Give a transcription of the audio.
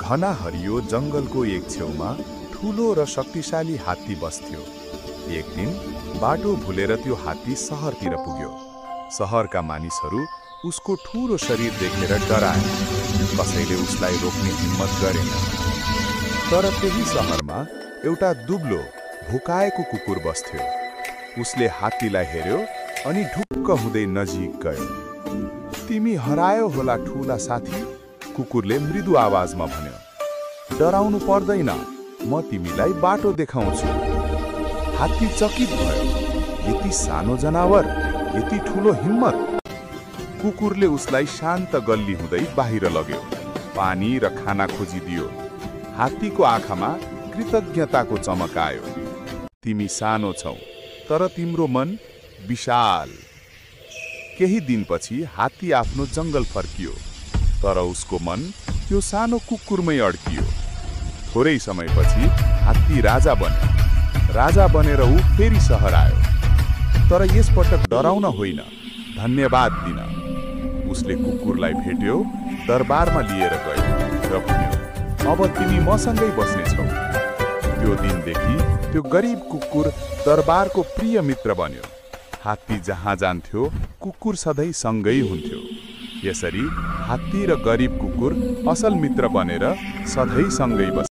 घना हरियो जंगलको एक छेउमा ठूलो र शक्तिशाली हात्ती बस्थ्यो। एक दिन बाटो भुलेर त्यो हात्ती शहरतिर पुग्यो। शहरका मानिसहरू उसको ठूलो शरीर देखेर डराए। कसैले उसलाई रोक्ने हिम्मत गरेन। तर त्यही शहरमा एउटा दुब्लो भुकाएको कुकुर बस्थ्यो। उसले हात्तीलाई हेर्यो अनि ढुक्क हुँदै नजिक गयो। तिमी हरायो होला ठूला साथी, कुकुरले मृदु आवाजमा भन्यो। डराउनु पर्दैन, म तिमीलाई बाटो देखाउँछु। हात्ती चकित भयो। यति सानो जनावर, यति ठूलो हिम्मत। कुकुरले उसलाई शान्त गल्ली हुँदै बाहिर लग्यो। पानी र खाना खोजिदियो। हात्तीको आँखामा कृतज्ञताको चमक आयो। तिमी सानो छौ, तर तिम्रो मन विशाल। केही दिनपछि हात्ती आफ्नो जंगल फर्कियो, तर उसको मन त्यो सानो कुकुरमै अड्कियो। थोरै समयपछि हात्ती राजा बन्यो। राजा बनेर ऊ फेरि शहर आयो, तर यसपटक डराउन होइन, धन्यवाद दिन। उसले कुकुरलाई भेट्यो, दरबारमा लिएर गयो र भन्यो, अब तिमी मसँगै बस्नेछौ। त्यो दिनदेखि त्यो गरिब कुकुर दरबारको प्रिय मित्र बन्यो। हात्ती जहाँ जान्थ्यो, कुकुर सधैँ सँगै हुन्थ्यो। यसरी हात्ती र गरिब कुकुर असल मित्र बनेर सधैँ सँगै बस्थे।